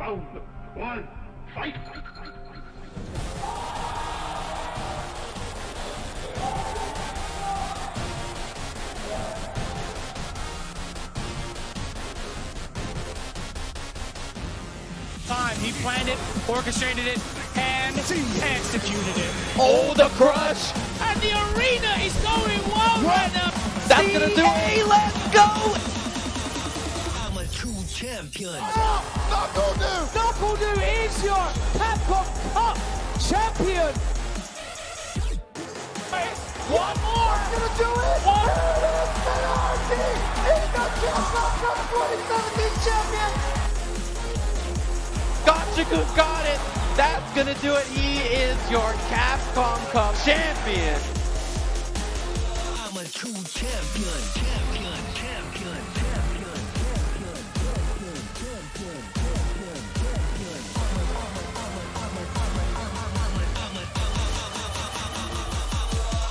Round 1, fight! He planned it, orchestrated it, and executed it. Oh, the crush! And the arena is going wild right now. That's gonna do it! Let's go! I'm a true champion. Knuckle is your Capcom Cup champion. One more. Gonna do it! One. He's the Capcom Cup 2017 champion! Gotcha got it! That's gonna do it! He is your Capcom Cup champion! I'm a true champion. Champion, champion, champion, champion, champion, champion, champion, champion.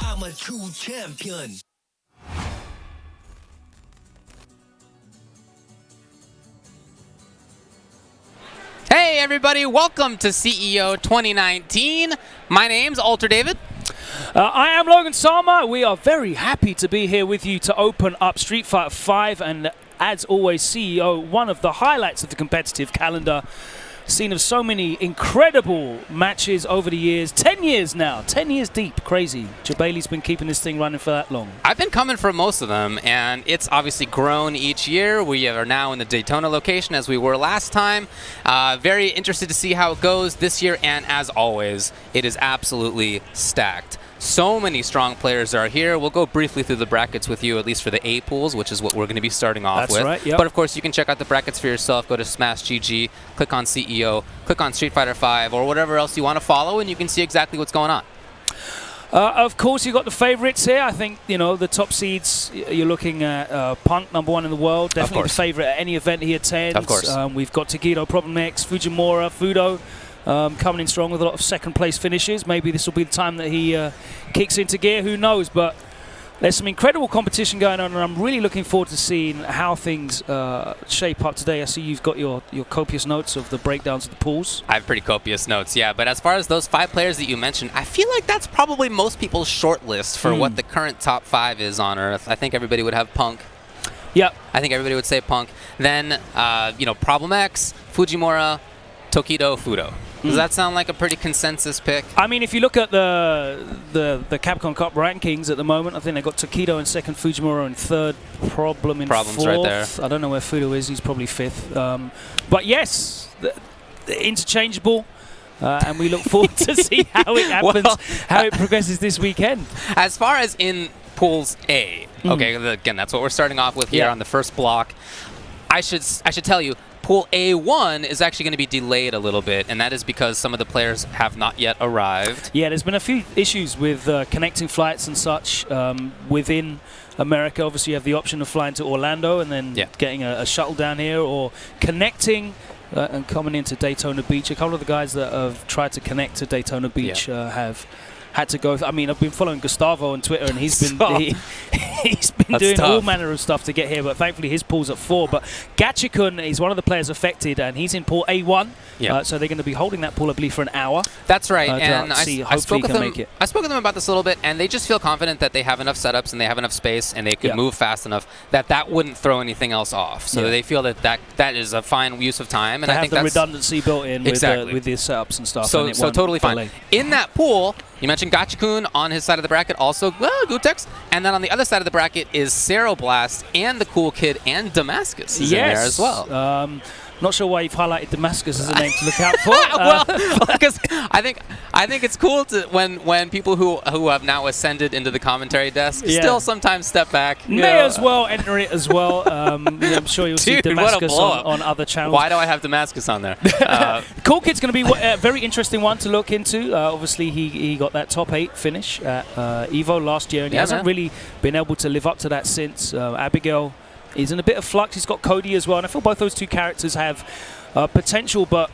I'm a true champion. Hey everybody, welcome to CEO 2019. My name's Alter David. I am Logan Sama. We are very happy to be here with you to open up Street Fighter 5, and as always, CEO, one of the highlights of the competitive calendar. Seen of so many incredible matches over the years. 10 years now, 10 years deep, crazy. Jabali's been keeping this thing running for that long. I've been coming for most of them, and it's obviously grown each year. We are now in the Daytona location as we were last time. Very interested to see how it goes this year, and as always, it is absolutely stacked. So many strong players are here. We'll go briefly through the brackets with you, at least for the A pools, which is what we're going to be starting off with. That's right, yep. But of course, you can check out the brackets for yourself. Go to Smash GG, click on CEO, click on Street Fighter 5, or whatever else you want to follow, and you can see exactly what's going on. Of course, you've got the favorites here. I think, you know, the top seeds, you're looking at Punk, #1 in the world. Definitely the favorite at any event he attends. Of course. We've got Takedo, Problem X, Fujimura, Fudo. Coming in strong with a lot of second-place finishes. Maybe this will be the time that he kicks into gear. Who knows? But there's some incredible competition going on, and I'm really looking forward to seeing how things shape up today. I see you've got your copious notes of the breakdowns of the pools. I have pretty copious notes, yeah. But as far as those 5 players that you mentioned, I feel like that's probably most people's short list for what the current top 5 is on Earth. I think everybody would have Punk. Yep. I think everybody would say Punk. Then, Problem X, Fujimura, Tokido, Fudo. Does that sound like a pretty consensus pick? I mean, if you look at the Capcom Cup rankings at the moment, I think they've got Takedo in second, Fujimura in third, Problem in Problem's fourth. right there. I don't know where Fudo is. He's probably fifth. But yes, interchangeable. And we look forward to see how it happens, how it progresses this weekend. As far as in pools A, okay, again, that's what we're starting off with here on the first block. I should tell you, Pool A1 is actually going to be delayed a little bit, and that is because some of the players have not yet arrived. Yeah, there's been a few issues with connecting flights and such within America. Obviously, you have the option of flying to Orlando and then getting a shuttle down here, or connecting and coming into Daytona Beach. A couple of the guys that have tried to connect to Daytona Beach have had to go. I mean, I've been following Gustavo on Twitter, and he's been he's been doing all manner of stuff to get here. But thankfully, his pool's at 4. But Gachikun is one of the players affected, and he's in pool A1. So they're going to be holding that pool, I believe, for an hour. That's right. And I spoke with them. I spoke with them about this a little bit, and they just feel confident that they have enough setups and they have enough space, and they can move fast enough that wouldn't throw anything else off. So they feel that is a fine use of time. And they I think have the that's redundancy built in with the setups and stuff. So totally fine. In that pool, you mentioned Gachikun on his side of the bracket, also Gutex, and then on the other side of the bracket is Ceroblast and the Cool Kid and Damascus is in there as well. Not sure why you've highlighted Damascus as a name to look out for. Well, because I think it's cool to when people who have now ascended into the commentary desk still sometimes step back. May as well enter it as well. I'm sure you'll see Damascus on other channels. Why do I have Damascus on there? Cool Kid's going to be a very interesting one to look into. Obviously, he got that top 8 finish at Evo last year, and he hasn't really been able to live up to that since. Abigail is in a bit of flux. He's got Cody as well, and I feel both those two characters have potential, but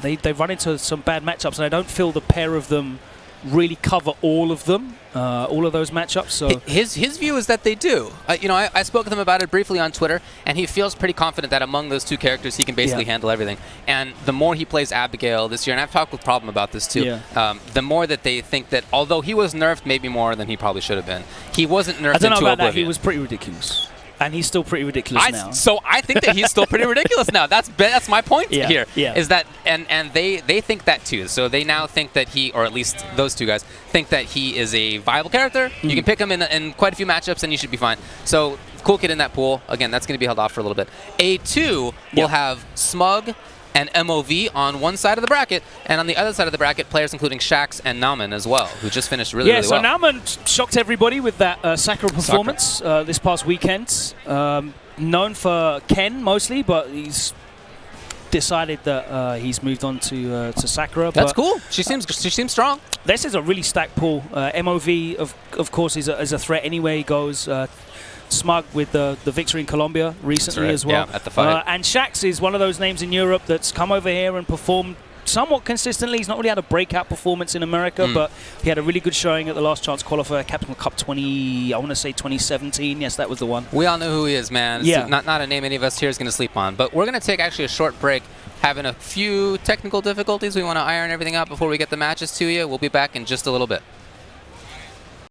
they run into some bad matchups, and I don't feel the pair of them really cover all of them, all of those matchups. So his view is that they do. I spoke with him about it briefly on Twitter, and he feels pretty confident that among those two characters, he can basically handle everything. And the more he plays Abigail this year, and I've talked with Problem about this too, the more that they think that although he was nerfed maybe more than he probably should have been, he wasn't nerfed into I don't know about oblivion. that. He was pretty ridiculous. And he's still pretty ridiculous now. So I think that he's still pretty ridiculous now. That's my point here. Yeah. Is that and they think that too. So they now think that he, or at least those two guys, think that he is a viable character. You can pick him in quite a few matchups and you should be fine. So cool kid in that pool. Again, that's going to be held off for a little bit. A2 will have Smug and MOV on one side of the bracket, and on the other side of the bracket, players including Shax and Nauman as well, who just finished really well. Yeah, so Nauman shocked everybody with that Sakura performance this past weekend. Known for Ken mostly, but he's decided that he's moved on to Sakura. That's cool. She seems strong. This is a really stacked pool. MOV, of course, is a threat anywhere he goes. Smug with the victory in Colombia recently as well. Yeah, at the fight. And Shax is one of those names in Europe that's come over here and performed somewhat consistently. He's not really had a breakout performance in America, but he had a really good showing at the last chance qualifier, Captain Cup 2017. Yes, that was the one. We all know who he is, man. It's not a name any of us here is going to sleep on. But we're going to take actually a short break, having a few technical difficulties. We want to iron everything out before we get the matches to you. We'll be back in just a little bit.